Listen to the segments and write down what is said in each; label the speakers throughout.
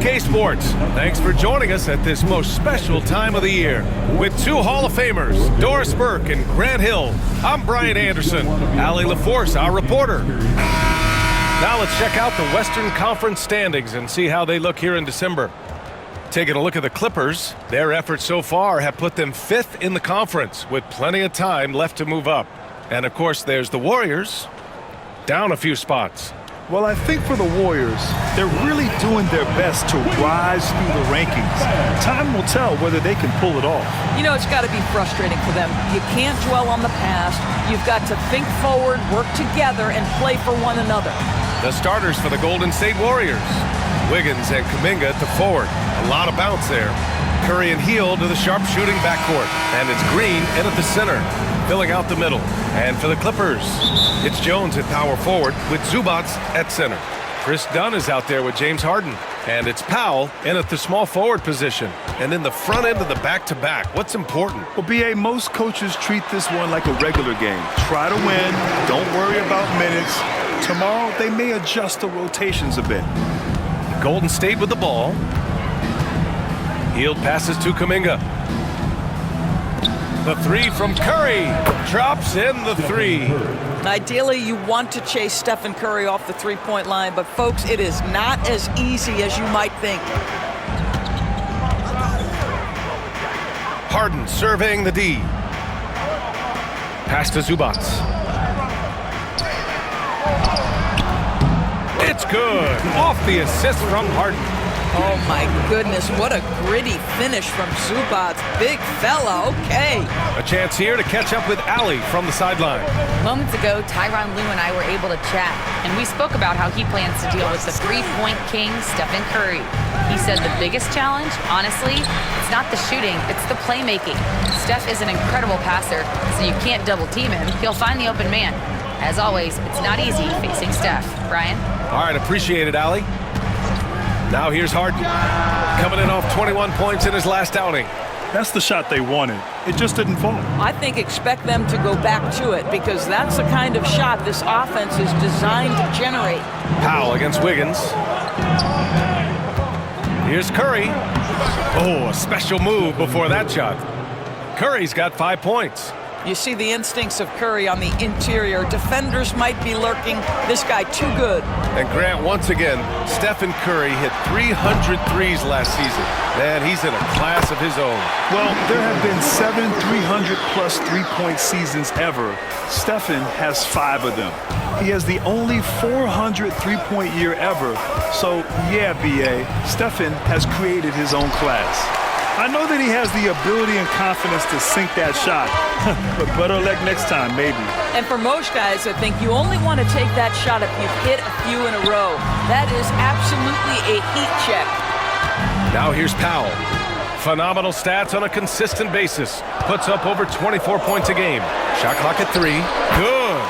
Speaker 1: 2K Sports. Thanks for joining us at this most special time of the year. With two Hall of Famers, Doris Burke and Grant Hill, I'm Brian Anderson. Allie LaForce, our reporter. Now let's check out the Western Conference standings and see how they look here in December. Taking a look at the Clippers, their efforts so far have put them 5th in the conference with plenty of time left to move up. And of course, there's the Warriors, down a few spots.
Speaker 2: Well, I think for the Warriors, they're really doing their best to rise through the rankings. Time will tell whether they can pull it off.
Speaker 3: You know, it's got to be frustrating for them. You can't dwell on the past. You've got to think forward, work together, and play for one another.
Speaker 1: The starters for the Golden State Warriors. Wiggins and Kuminga at the forward. A lot of bounce there. Curry and Hield to the sharpshooting backcourt. And it's Green in at the center, filling out the middle. And for the Clippers, it's Jones at power forward with Zubac at center. Chris Dunn is out there with James Harden. And it's Powell in at the small forward position. And in the front end of the back-to-back, what's important?
Speaker 2: Well, B.A., most coaches treat this one like a regular game. Try to win. Don't worry about minutes. Tomorrow, they may adjust the rotations a bit.
Speaker 1: Golden State with the ball. Hield passes to Kuminga. The three from Curry. Drops in the three.
Speaker 3: Ideally, you want to chase Stephen Curry off the three-point line, but folks, it is not as easy as you might think.
Speaker 1: Harden surveying the D. Pass to Zubac. It's good. Off the assist from Harden.
Speaker 3: Oh my goodness, what a gritty finish from Zubac. Big fella, okay.
Speaker 1: A chance here to catch up with Allie from the sideline.
Speaker 4: Moments ago, Tyronn Lue and I were able to chat, and we spoke about how he plans to deal with the three-point king, Stephen Curry. He said the biggest challenge, honestly, it's not the shooting, it's the playmaking. Steph is an incredible passer, so you can't double-team him. He'll find the open man. As always, it's not easy facing Steph. Brian?
Speaker 1: All right, appreciate it, Allie. Now here's Harden, coming in off 21 points in his last outing.
Speaker 2: That's the shot they wanted. It just didn't fall.
Speaker 3: I think expect them to go back to it because that's the kind of shot this offense is designed to generate.
Speaker 1: Powell against Wiggins. Here's Curry. Oh, a special move before that shot. Curry's got 5 points.
Speaker 3: You see the instincts of Curry on the interior. Defenders might be lurking. This guy too good.
Speaker 1: And Grant, once again, Stephen Curry hit 300 threes last season. Man, he's in a class of his own.
Speaker 2: Well, there have been 7 300-plus three-point seasons ever. Stephen has 5 of them. He has the only 400 three-point year ever. So, yeah, B.A., Stephen has created his own class. I know that he has the ability and confidence to sink that shot, but better luck next time, maybe.
Speaker 3: And for most guys, I think you only want to take that shot if you've hit a few in a row. That is absolutely a heat check.
Speaker 1: Now here's Powell. Phenomenal stats on a consistent basis. Puts up over 24 points a game. Shot clock at 3. Good.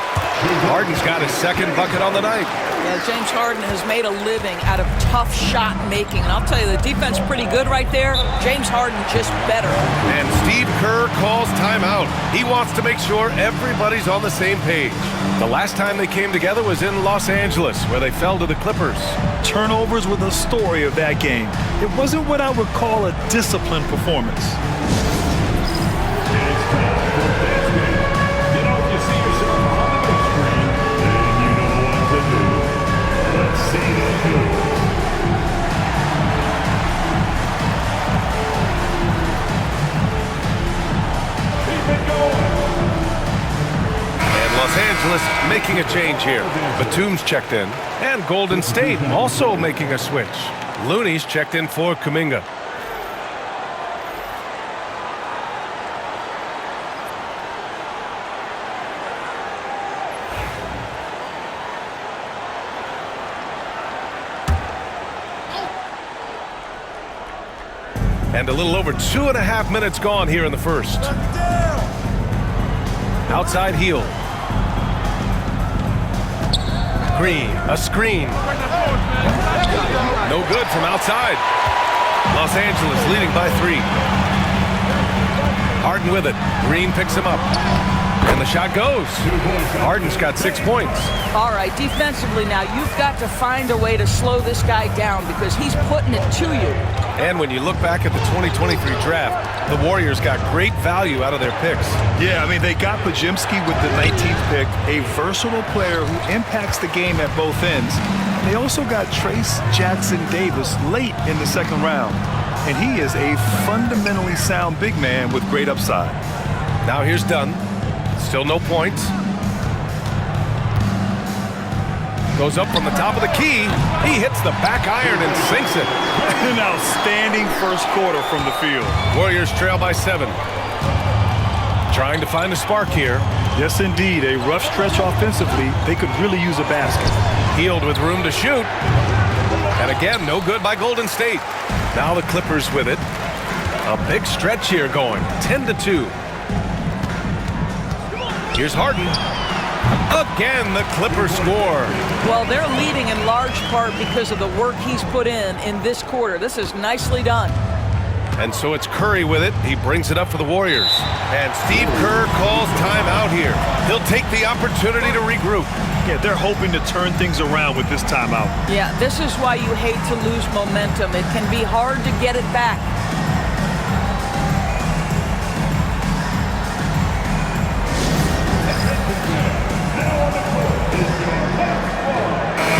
Speaker 1: Harden's got his second bucket on the night.
Speaker 3: Yeah, James Harden has made a living out of tough shot making. And I'll tell you, the defense pretty good right there. James Harden just better.
Speaker 1: And Steve Kerr calls timeout. He wants to make sure everybody's on the same page. The last time they came together was in Los Angeles, where they fell to the Clippers.
Speaker 2: Turnovers were the story of that game. It wasn't what I would call a disciplined performance.
Speaker 1: Los Angeles making a change here. Batum's checked in. And Golden State also making a switch. Looney's checked in for Kuminga. And a little over 2.5 minutes gone here in the first. Outside Hield. Green, a screen. No good from outside. Los Angeles leading by 3. Harden with it. Green picks him up. And the shot goes. Harden's got 6 points.
Speaker 3: All right, defensively now, you've got to find a way to slow this guy down because he's putting it to you.
Speaker 1: And when you look back at the 2023 draft, the Warriors got great value out of their picks.
Speaker 2: Yeah, I mean, they got Podziemski with the 19th pick, a versatile player who impacts the game at both ends. They also got Trace Jackson-Davis late in the second round, and he is a fundamentally sound big man with great upside.
Speaker 1: Now here's Dunn. Still no points. Goes up from the top of the key. He hits the back iron and sinks it.
Speaker 2: An outstanding first quarter from the field.
Speaker 1: Warriors trail by 7. Trying to find a spark here.
Speaker 2: Yes, indeed. A rough stretch offensively. They could really use a basket.
Speaker 1: Healed with room to shoot. And again, no good by Golden State. Now the Clippers with it. A big stretch here going. 10-2. Here's Harden. Again, the Clippers score.
Speaker 3: Well, they're leading in large part because of the work he's put in this quarter. This is nicely done.
Speaker 1: And so it's Curry with it. He brings it up for the Warriors. And Steve Kerr calls timeout here. He'll take the opportunity to regroup.
Speaker 2: Yeah, they're hoping to turn things around with this timeout.
Speaker 3: Yeah, this is why you hate to lose momentum. It can be hard to get it back.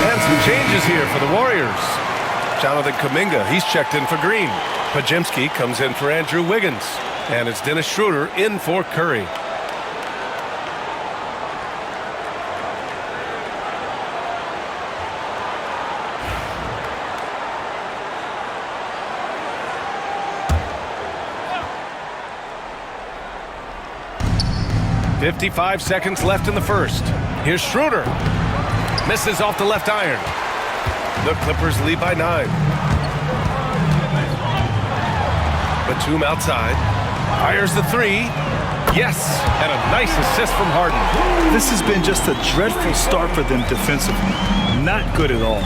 Speaker 1: And some changes here for the Warriors. Jonathan Kuminga, he's checked in for Green. Podziemski comes in for Andrew Wiggins. And it's Dennis Schroeder in for Curry. .55 seconds left in the first. Here's Schroeder. Misses off the left iron. The Clippers lead by 9. Batum outside. Fires the 3. Yes, and a nice assist from Harden.
Speaker 2: This has been just a dreadful start for them defensively. Not good at all.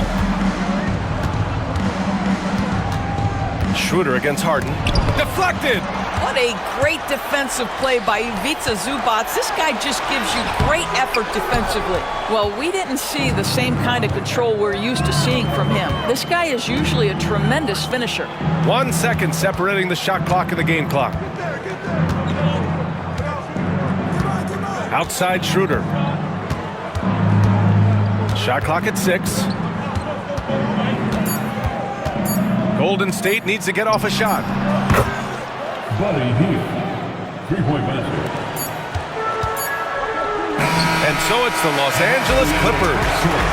Speaker 1: Schroeder against Harden. Deflected!
Speaker 3: What a great defensive play by Ivica Zubac. This guy just gives you great effort defensively. Well, we didn't see the same kind of control we're used to seeing from him. This guy is usually a tremendous finisher.
Speaker 1: 1 second separating the shot clock and the game clock. Outside Schroeder. Shot clock at 6. Golden State needs to get off a shot.
Speaker 5: Buddy Hield, 3-point basket.
Speaker 1: And so it's the Los Angeles Clippers.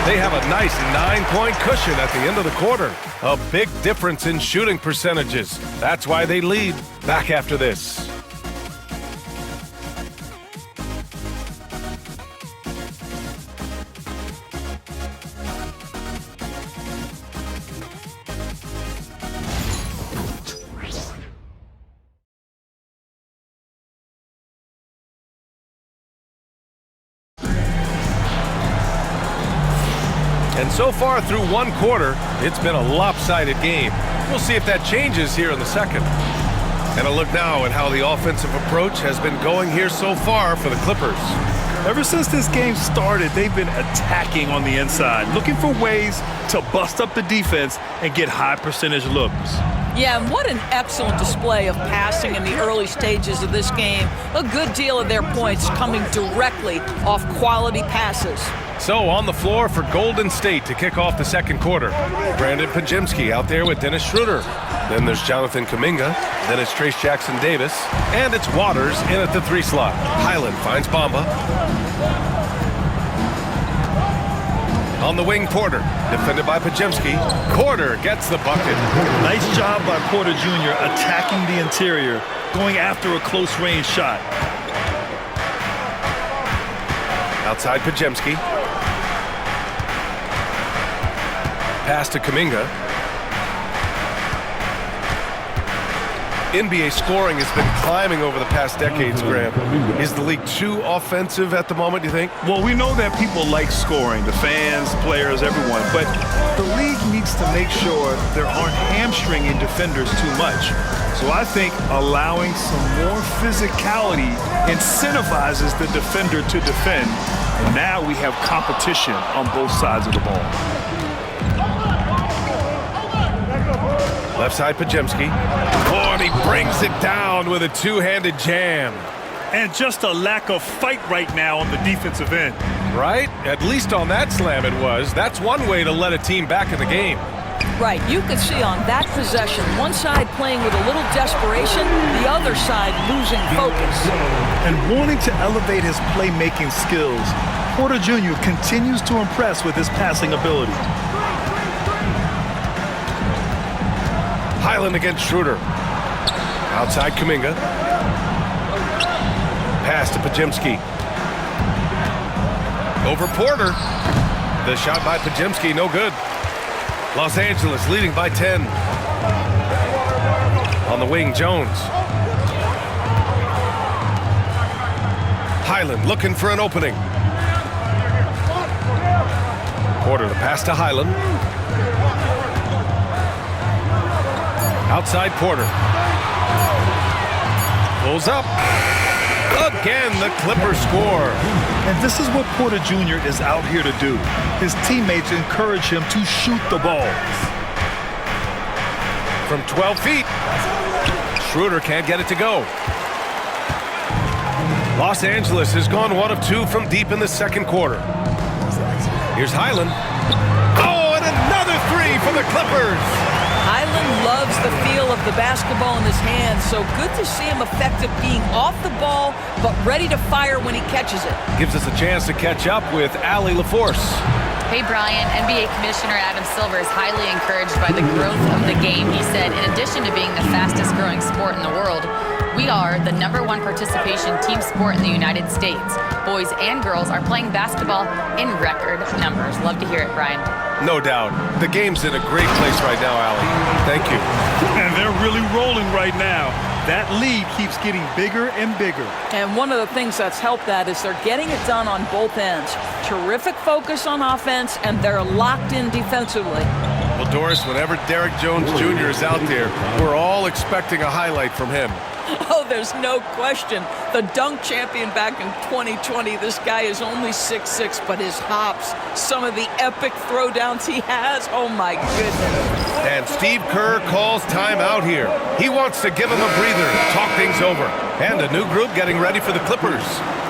Speaker 1: They have a nice 9-point cushion at the end of the quarter. A big difference in shooting percentages. That's why they lead. Back after this. And so far through one quarter, it's been a lopsided game. We'll see if that changes here in the second. And a look now at how the offensive approach has been going here so far for the Clippers.
Speaker 2: Ever since this game started, they've been attacking on the inside, looking for ways to bust up the defense and get high percentage looks.
Speaker 3: Yeah, and what an excellent display of passing in the early stages of this game. A good deal of their points coming directly off quality passes.
Speaker 1: So on the floor for Golden State to kick off the second quarter. Brandon Podziemski out there with Dennis Schroeder. Then there's Jonathan Kuminga. Then it's Trace Jackson-Davis. And it's Waters in at the 3 slot. Highland finds Bamba. On the wing, Porter. Defended by Podziemski. Porter gets the bucket.
Speaker 2: Nice job by Porter Jr. attacking the interior, going after a close-range shot.
Speaker 1: Outside Podziemski. Pass to Kuminga. NBA scoring has been climbing over the past decades, Graham. Is the league too offensive at the moment, do you think?
Speaker 2: Well, we know that people like scoring, the fans, players, everyone, but the league needs to make sure there aren't hamstringing defenders too much. So I think allowing some more physicality incentivizes the defender to defend. And now we have competition on both sides of the ball.
Speaker 1: Left side, Podziemski. Oh, and he brings it down with a two-handed jam.
Speaker 2: And just a lack of fight right now on the defensive end.
Speaker 1: Right? At least on that slam it was. That's one way to let a team back in the game.
Speaker 3: Right, you could see on that possession, one side playing with a little desperation, the other side losing focus.
Speaker 2: And wanting to elevate his playmaking skills, Porter Jr. continues to impress with his passing ability.
Speaker 1: Highland against Schroeder. Outside Kuminga. Pass to Podziemski. Over Porter. The shot by Podziemski, no good. Los Angeles leading by 10. On the wing, Jones. Highland looking for an opening. Porter, the pass to Highland. Outside Porter. Pulls up. Again, the Clippers score.
Speaker 2: And this is what Porter Jr. is out here to do. His teammates encourage him to shoot the ball.
Speaker 1: From 12 feet. Schroeder can't get it to go. Los Angeles has gone 1 of 2 from deep in the second quarter. Here's Highland. Oh, and another three for the Clippers.
Speaker 3: Highland loves the feel of the basketball in his hands, so good to see him effective being off the ball, but ready to fire when he catches it.
Speaker 1: Gives us a chance to catch up with Allie LaForce.
Speaker 4: Hey, Brian, NBA Commissioner Adam Silver is highly encouraged by the growth of the game. He said, in addition to being the fastest growing sport in the world, we are the #1 participation team sport in the United States. Boys and girls are playing basketball in record numbers. Love to hear it, Brian.
Speaker 1: No doubt. The game's in a great place right now, Allie. Thank you.
Speaker 2: And they're really rolling right now. That lead keeps getting bigger and bigger.
Speaker 3: And one of the things that's helped that is they're getting it done on both ends. Terrific focus on offense, and they're locked in defensively.
Speaker 1: Well, Doris, whenever Derek Jones Jr. is out there, we're all expecting a highlight from him.
Speaker 3: Oh, there's no question. The dunk champion back in 2020, this guy is only 6'6", but his hops, some of the epic throwdowns he has, oh my goodness.
Speaker 1: And Steve Kerr calls timeout here. He wants to give him a breather, talk things over. And a new group getting ready for the Clippers.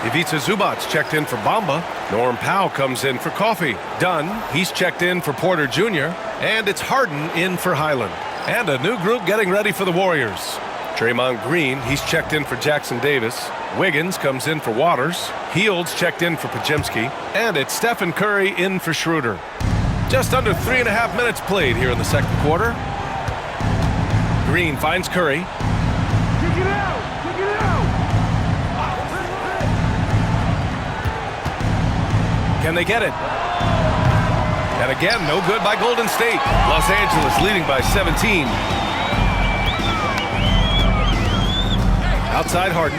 Speaker 1: Ivica Zubac's checked in for Bamba. Norm Powell comes in for Coffee. Dunn, he's checked in for Porter Jr. And it's Harden in for Highland. And a new group getting ready for the Warriors. Draymond Green, he's checked in for Jackson Davis. Wiggins comes in for Waters. Heald's checked in for Podziemski. And it's Stephen Curry in for Schroeder. Just under 3.5 minutes played here in the second quarter. Green finds Curry.
Speaker 5: Kick it out! Kick it out!
Speaker 1: Can they get it? And again, no good by Golden State. Los Angeles leading by 17. Outside Harden.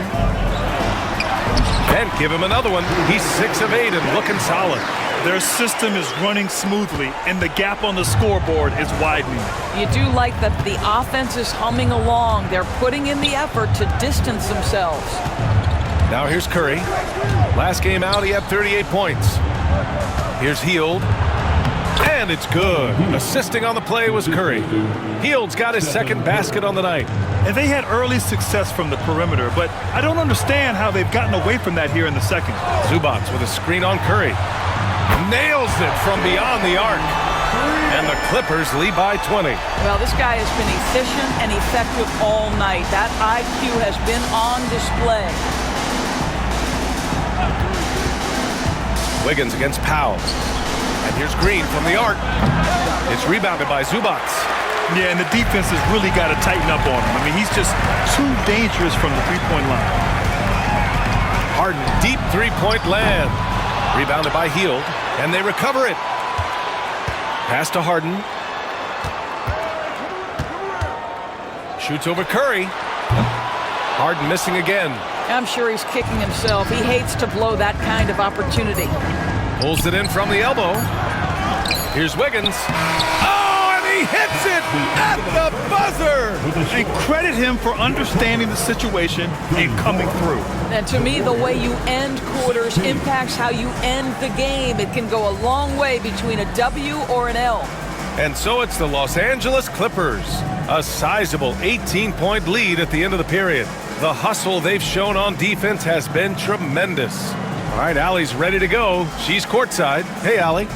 Speaker 1: And give him another one. He's 6 of 8 and looking solid.
Speaker 2: Their system is running smoothly, and the gap on the scoreboard is widening.
Speaker 3: You do like that the offense is humming along. They're putting in the effort to distance themselves.
Speaker 1: Now here's Curry. Last game out, he had 38 points. Here's Hield. And it's good. Assisting on the play was Curry. Hield's got his second basket on the night.
Speaker 2: And they had early success from the perimeter, but I don't understand how they've gotten away from that here in the second.
Speaker 1: Zubac with a screen on Curry. Nails it from beyond the arc. And the Clippers lead by 20.
Speaker 3: Well, this guy has been efficient and effective all night. That IQ has been on display.
Speaker 1: Wiggins against Powell. And here's Green from the arc. It's rebounded by Zubac.
Speaker 2: Yeah, and the defense has really got to tighten up on him. I mean, he's just too dangerous from the three-point line.
Speaker 1: Harden, deep three-point land. Rebounded by Hield, and they recover it. Pass to Harden. Shoots over Curry. Harden missing again.
Speaker 3: I'm sure he's kicking himself. He hates to blow that kind of opportunity.
Speaker 1: Pulls it in from the elbow. Here's Wiggins. Oh, and he hits it at the buzzer.
Speaker 2: And credit him for understanding the situation and coming through.
Speaker 3: And to me, the way you end quarters impacts how you end the game. It can go a long way between a W or an L.
Speaker 1: And so it's the Los Angeles Clippers. A sizable 18-point lead at the end of the period. The hustle they've shown on defense has been tremendous. All right, Allie's ready to go. She's courtside. Hey, Allie.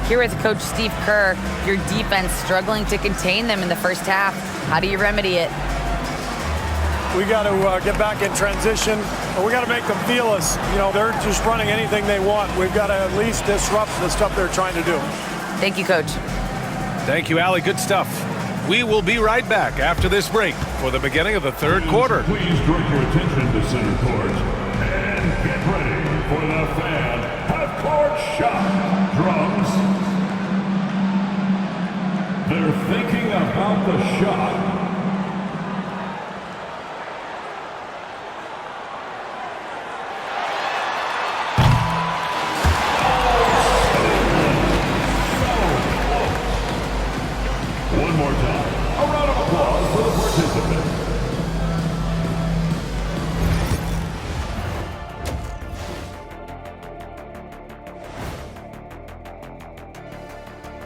Speaker 4: Here with Coach Steve Kerr, your defense struggling to contain them in the first half. How do you remedy it?
Speaker 6: We got to get back in transition, and we got to make them feel us. You know, they're just running anything they want. We've got to at least disrupt the stuff they're trying to do.
Speaker 4: Thank you, Coach.
Speaker 1: Thank you, Allie. Good stuff. We will be right back after this break for the beginning of the third quarter.
Speaker 7: Please direct your attention to center court and get ready for the fan half-court shot. Drums. They're thinking about the shot. One more time. A round of applause for the participants.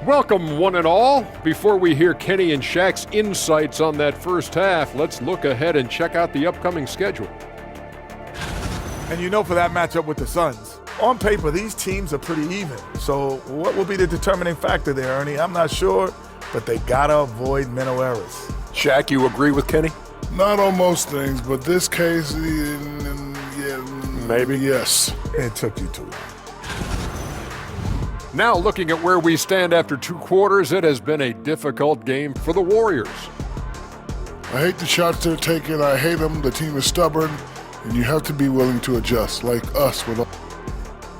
Speaker 8: Welcome, one and all. Before we hear Kenny and Shaq's insights on that first half, let's look ahead and check out the upcoming schedule.
Speaker 9: And you know, for that matchup with the Suns, on paper, these teams are pretty even. So what will be the determining factor there, Ernie? I'm not sure, but they gotta avoid mental errors.
Speaker 8: Shaq, you agree with Kenny?
Speaker 10: Not on most things, but this case, yeah,
Speaker 8: Maybe.
Speaker 10: Yes.
Speaker 9: It took you too long.
Speaker 8: Now looking at where we stand after two quarters, it has been a difficult game for the Warriors.
Speaker 10: I hate the shots they're taking. I hate them. The team is stubborn, and you have to be willing to adjust, like us.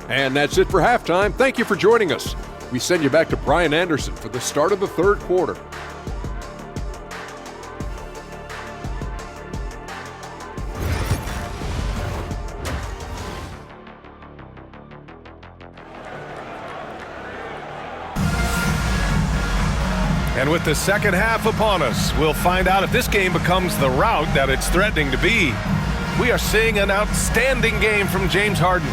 Speaker 8: And that's it for halftime. Thank you for joining us. We send you back to Brian Anderson for the start of the third quarter.
Speaker 1: And with the second half upon us, we'll find out if this game becomes the rout that it's threatening to be. We are seeing an outstanding game from James Harden.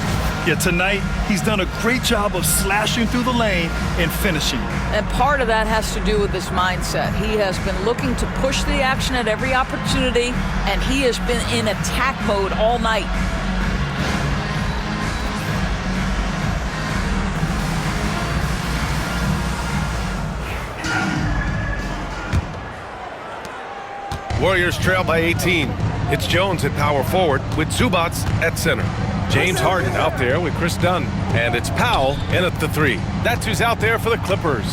Speaker 2: Yeah, tonight, he's done a great job of slashing through the lane and finishing.
Speaker 3: And part of that has to do with his mindset. He has been looking to push the action at every opportunity, and he has been in attack mode all night.
Speaker 1: Warriors trail by 18. It's Jones at power forward with Zubac at center. James Harden out there with Chris Dunn. And it's Powell in at the three. That's who's out there for the Clippers.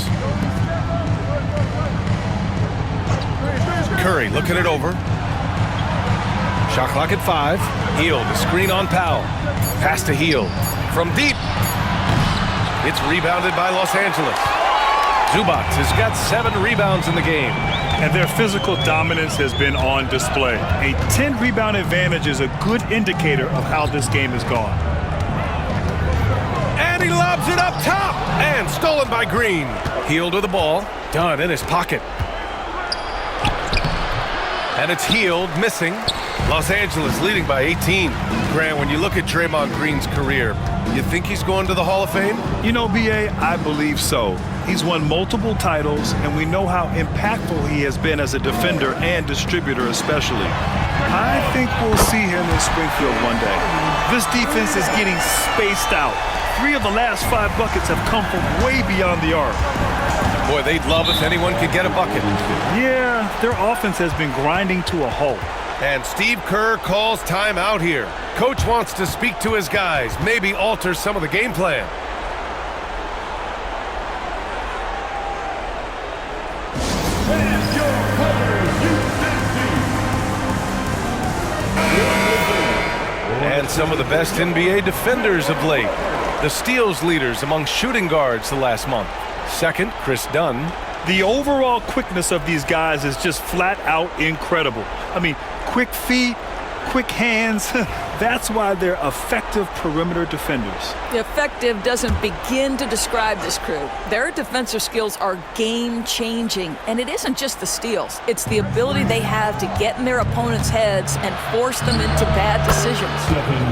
Speaker 1: Curry looking it over. Shot clock at 5. Hield, the screen on Powell. Pass to Hield. From deep. It's rebounded by Los Angeles. Zubac has got 7 rebounds in the game.
Speaker 2: And their physical dominance has been on display. A 10-rebound advantage is a good indicator of how this game has gone.
Speaker 1: And he lobs it up top. And stolen by Green. Hield with the ball. Dunn in his pocket. And it's Hield missing. Los Angeles leading by 18. Grant, when you look at Draymond Green's career, you think he's going to the Hall of Fame?
Speaker 2: You know, B.A., I believe so. He's won multiple titles, and we know how impactful he has been as a defender and distributor especially. I think we'll see him in Springfield one day. This defense is getting spaced out. 3 of the last 5 buckets have come from way beyond the arc.
Speaker 1: Boy, they'd love if anyone could get a bucket.
Speaker 2: Yeah, their offense has been grinding to a halt.
Speaker 1: And Steve Kerr calls timeout here. Coach wants to speak to his guys, maybe alter some of the game plan. And some of the best NBA defenders of late. The steals leaders among shooting guards the last month. Second, Chris Dunn.
Speaker 2: The overall quickness of these guys is just flat out incredible. I mean, quick feet, quick hands. That's why they're effective perimeter defenders.
Speaker 3: Effective doesn't begin to describe this crew. Their defensive skills are game-changing, and it isn't just the steals. It's the ability they have to get in their opponents' heads and force them into bad decisions.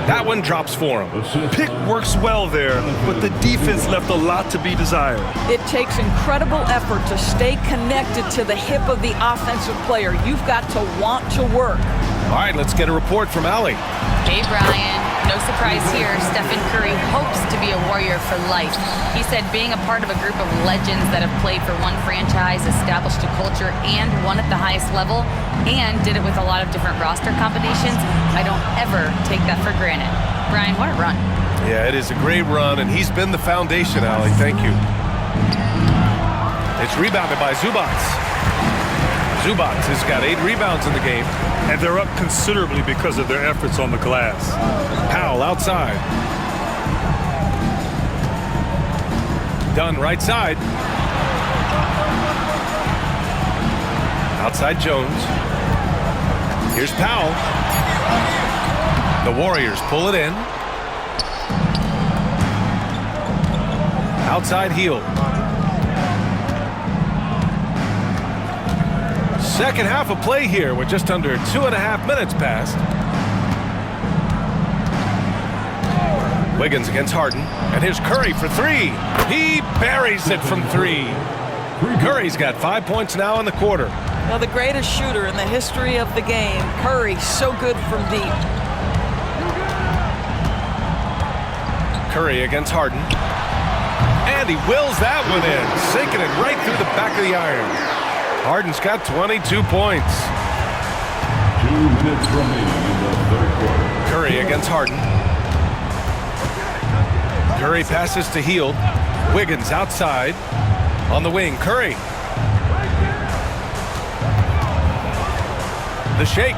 Speaker 1: That one drops for him.
Speaker 2: Pick works well there, but the defense left a lot to be desired.
Speaker 3: It takes incredible effort to stay connected to the hip of the offensive player. You've got to want to work.
Speaker 1: All right, let's get a report from Allie.
Speaker 4: Hey, Brian. No surprise here. Stephen Curry hopes to be a Warrior for life. He said being a part of a group of legends that have played for one franchise, established a culture, and won at the highest level, and did it with a lot of different roster combinations, I don't ever take that for granted. Brian, what a run.
Speaker 1: Yeah, it is a great run, and he's been the foundation, Allie. Thank you. It's rebounded by Zubats. Zubats has got 8 rebounds in the game.
Speaker 2: And they're up considerably because of their efforts on the glass.
Speaker 1: Powell outside. Dunn right side. Outside Jones. Here's Powell. The Warriors pull it in. Outside heel. Second half of play here with just under 2.5 minutes passed. Wiggins against Harden. And here's Curry for 3. He buries it from 3. Curry's got 5 points now in the quarter.
Speaker 3: Now, the greatest shooter in the history of the game, Curry, so good from deep.
Speaker 1: Curry against Harden. And he wills that one in, sinking it right through the back of the iron. Harden's got 22 points.
Speaker 7: 2 minutes remaining in the third quarter.
Speaker 1: Curry against Harden. Curry passes to Hield. Wiggins outside on the wing. Curry. The shake.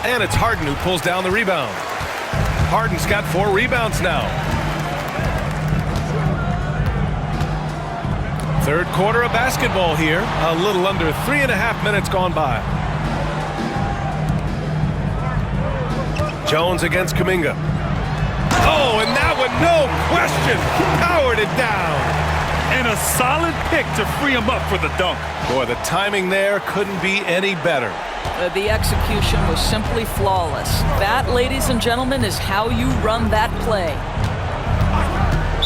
Speaker 1: And it's Harden who pulls down the rebound. Harden's got 4 rebounds now. Third quarter of basketball here. A little under 3.5 minutes gone by. Jones against Kuminga. Oh, and that one, no question, powered it down.
Speaker 2: And a solid pick to free him up for the dunk.
Speaker 1: Boy, the timing there couldn't be any better.
Speaker 3: The execution was simply flawless. That, ladies and gentlemen, is how you run that play.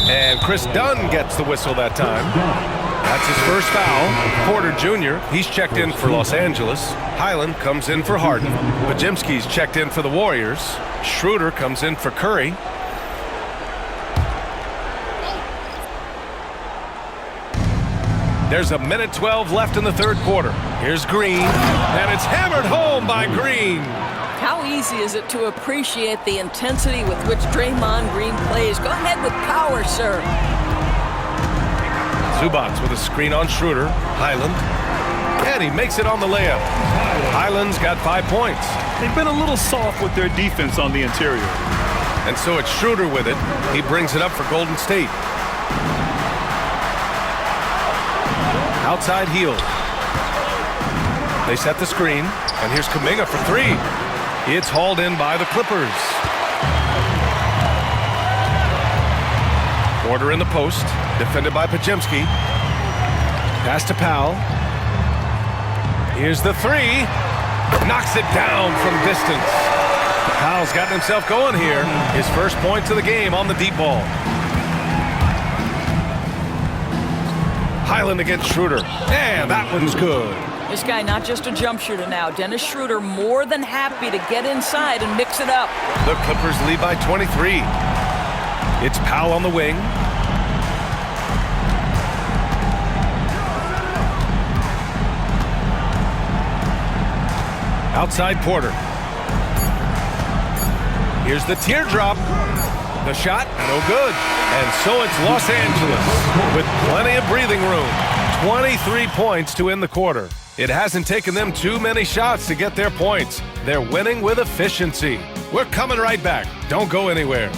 Speaker 1: And Chris Dunn gets the whistle that time. That's his first foul. Porter Jr., he's checked in for Los Angeles. Highland comes in for Harden. Podziemski's checked in for the Warriors. Schroeder comes in for Curry. There's 1:12 left in the third quarter. Here's Green, and it's hammered home by Green.
Speaker 3: How easy is it to appreciate the intensity with which Draymond Green plays? Go ahead with power, sir.
Speaker 1: Zubats with a screen on Schroeder. Highland. And he makes it on the layup. Highland's got 5 points.
Speaker 2: They've been a little soft with their defense on the interior.
Speaker 1: And so it's Schroeder with it. He brings it up for Golden State. Outside heel. They set the screen. And here's Kuminga for 3. It's hauled in by the Clippers. Porter in the post. Defended by Podziemski. Pass to Powell. Here's the 3. Knocks it down from distance. Powell's gotten himself going here. His first points of the game on the deep ball. Highland against Schroeder. And that one's good.
Speaker 3: This guy not just a jump shooter now. Dennis Schroeder more than happy to get inside and mix it up.
Speaker 1: The Clippers lead by 23. It's Powell on the wing. Outside Porter. Here's the teardrop. The shot, no good. And so it's Los Angeles with plenty of breathing room. 23 points to end the quarter. It hasn't taken them too many shots to get their points. They're winning with efficiency. We're coming right back. Don't go anywhere.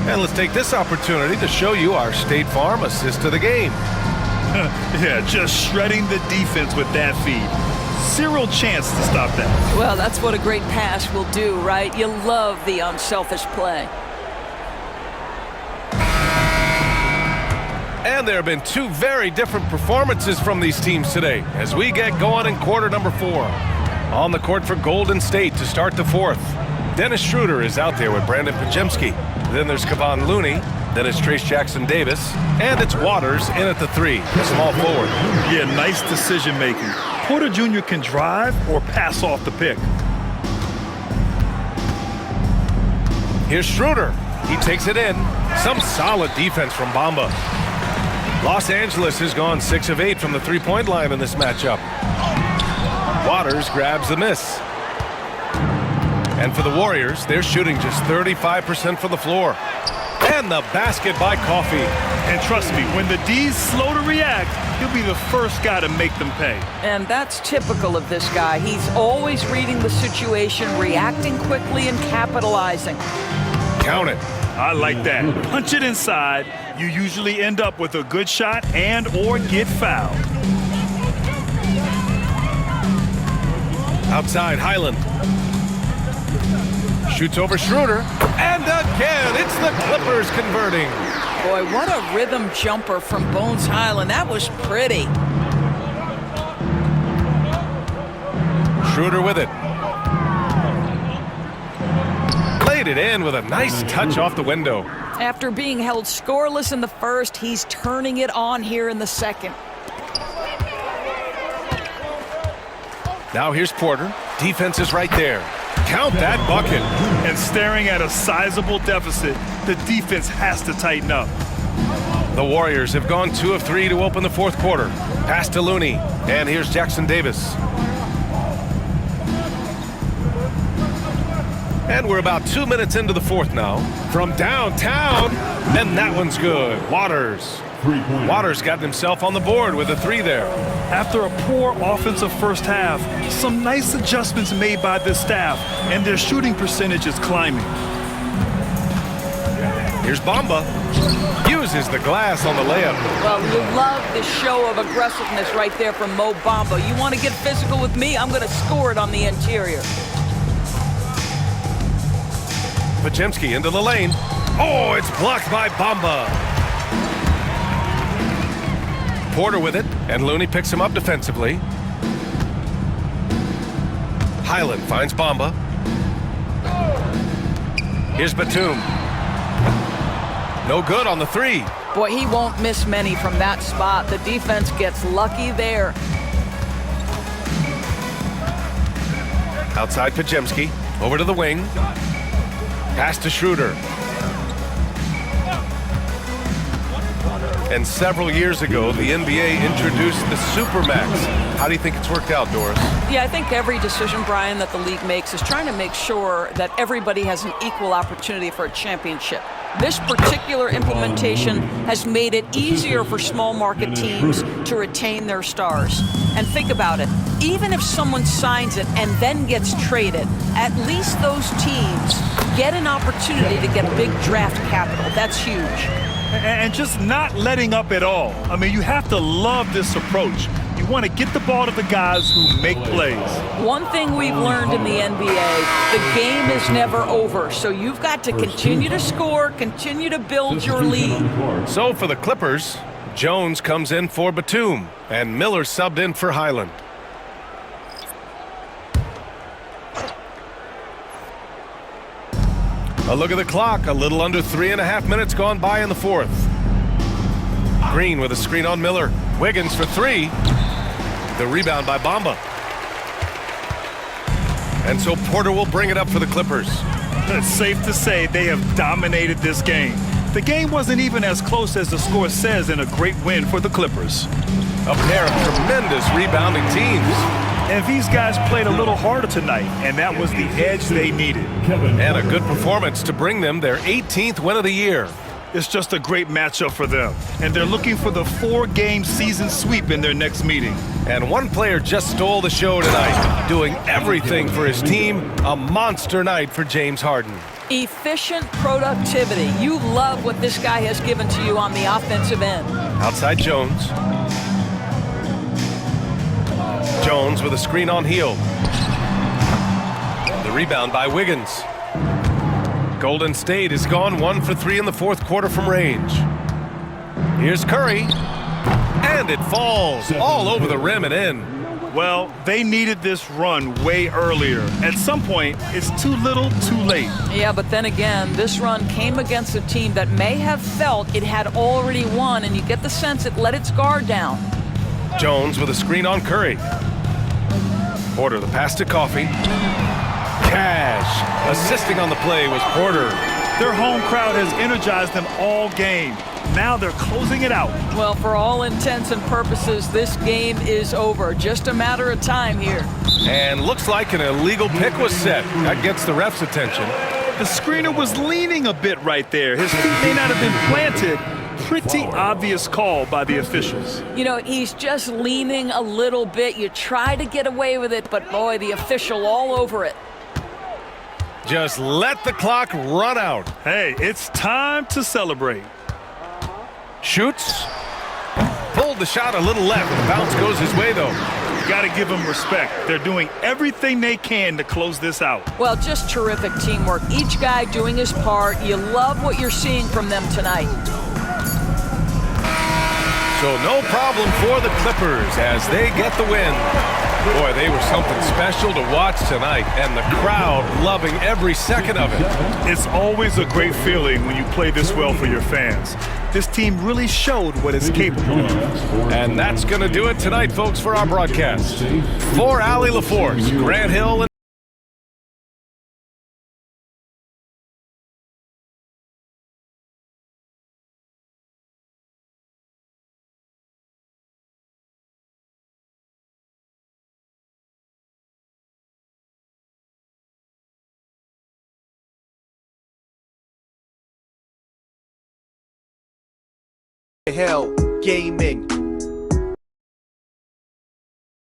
Speaker 1: And let's take this opportunity to show you our State Farm assist of the game.
Speaker 2: Yeah, just shredding the defense with that feed. Zero chance to stop that.
Speaker 3: Well, that's what a great pass will do, right? You love the unselfish play.
Speaker 1: And there have been two very different performances from these teams today as we get going in quarter number 4. On the court for Golden State to start the 4th. Dennis Schroeder is out there with Brandon Pajemski. Then there's Kevon Looney. Then it's Trace Jackson-Davis. And it's Waters in at the 3, the small forward.
Speaker 2: Yeah, nice decision making. Porter Jr. can drive or pass off the pick.
Speaker 1: Here's Schroeder. He takes it in. Some solid defense from Bamba. Los Angeles has gone 6 of 8 from the three-point line in this matchup. Waters grabs the miss. And for the Warriors, they're shooting just 35% from the floor. And the basket by Coffey.
Speaker 2: And trust me, when the D's slow to react, he'll be the first guy to make them pay.
Speaker 3: And that's typical of this guy. He's always reading the situation, reacting quickly, and capitalizing.
Speaker 1: Count it.
Speaker 2: I like that. Punch it inside. You usually end up with a good shot and or get fouled.
Speaker 1: Outside, Highland. Shoots over Schroeder. And again, it's the Clippers converting.
Speaker 3: Boy, what a rhythm jumper from Bones Highland. That was pretty.
Speaker 1: Schroeder with it. Laid it in with a nice touch off the window.
Speaker 3: After being held scoreless in the first, he's turning it on here in the second.
Speaker 1: Now here's Porter. Defense is right there. Count that bucket.
Speaker 2: And staring at a sizable deficit, the defense has to tighten up.
Speaker 1: The Warriors have gone 2 of 3 to open the 4th quarter. Pass to Looney. And here's Jackson-Davis. And we're about 2 minutes into the 4th now. From downtown, and that one's good. Waters. Waters got himself on the board with a 3 there.
Speaker 2: After a poor offensive first half, some nice adjustments made by this staff, and their shooting percentage is climbing.
Speaker 1: Here's Bamba. Uses the glass on the layup.
Speaker 3: Well, you love the show of aggressiveness right there from Mo Bamba. You want to get physical with me? I'm going to score it on the interior.
Speaker 1: Pajemski into the lane. Oh, it's blocked by Bamba. Porter with it, and Looney picks him up defensively. Highland finds Bamba. Here's Batum. No good on the 3.
Speaker 3: Boy, he won't miss many from that spot. The defense gets lucky there.
Speaker 1: Outside Pajemski. Over to the wing. Pass to Schroeder. And several years ago, the NBA introduced the Supermax. How do you think it's worked out, Doris?
Speaker 3: Yeah, I think every decision, Brian, that the league makes is trying to make sure that everybody has an equal opportunity for a championship. This particular implementation has made it easier for small market teams to retain their stars. And think about it, even if someone signs it and then gets traded, at least those teams get an opportunity to get big draft capital. That's huge.
Speaker 2: And just not letting up at all. I mean, you have to love this approach. You want to get the ball to the guys who make plays.
Speaker 3: One thing we've learned in the NBA, the game is never over. So you've got to continue to score, continue to build your lead.
Speaker 1: So for the Clippers, Jones comes in for Batum, and Miller subbed in for Highland. A look at the clock, a little under 3.5 minutes gone by in the 4th. Green with a screen on Miller. Wiggins for 3. The rebound by Bamba. And so Porter will bring it up for the Clippers.
Speaker 2: It's safe to say they have dominated this game. The game wasn't even as close as the score says in a great win for the Clippers.
Speaker 1: A pair of tremendous rebounding teams.
Speaker 2: And these guys played a little harder tonight, and that was the edge they needed.
Speaker 1: And a good performance to bring them their 18th win of the year.
Speaker 2: It's just a great matchup for them, and they're looking for the 4-game season sweep in their next meeting.
Speaker 1: And one player just stole the show tonight, doing everything for his team. A monster night for James Harden.
Speaker 3: Efficient productivity. You love what this guy has given to you on the offensive end.
Speaker 1: Outside Jones. Jones with a screen on heel. The rebound by Wiggins. Golden State has gone 1 for 3 in the fourth quarter from range. Here's Curry. And it falls all over the rim and in.
Speaker 2: Well, they needed this run way earlier. At some point, it's too little, too late.
Speaker 3: Yeah, but then again, this run came against a team that may have felt it had already won, and you get the sense it let its guard down.
Speaker 1: Jones with a screen on Curry. Porter, the pass to Coffey. Cash. Assisting on the play was Porter.
Speaker 2: Their home crowd has energized them all game. Now they're closing it out.
Speaker 3: Well, for all intents and purposes, this game is over. Just a matter of time here.
Speaker 1: And looks like an illegal pick was set. That gets the ref's attention.
Speaker 2: The screener was leaning a bit right there. His feet may not have been planted. Pretty obvious call by the officials.
Speaker 3: You know, he's just leaning a little bit. You try to get away with it, but boy, the official all over it.
Speaker 1: Just let the clock run out.
Speaker 2: Hey, it's time to celebrate.
Speaker 1: Shoots. Pulled the shot a little left. The bounce goes his way, though.
Speaker 2: Got to give them respect. They're doing everything they can to close this out.
Speaker 3: Well, just terrific teamwork. Each guy doing his part. You love what you're seeing from them tonight.
Speaker 1: So no problem for the Clippers as they get the win. Boy, they were something special to watch tonight, and the crowd loving every second of it.
Speaker 2: It's always a great feeling when you play this well for your fans. This team really showed what it's capable of.
Speaker 1: And that's going to do it tonight, folks, for our broadcast. For Allie LaForce, Grant Hill, and
Speaker 11: Hill Gaming.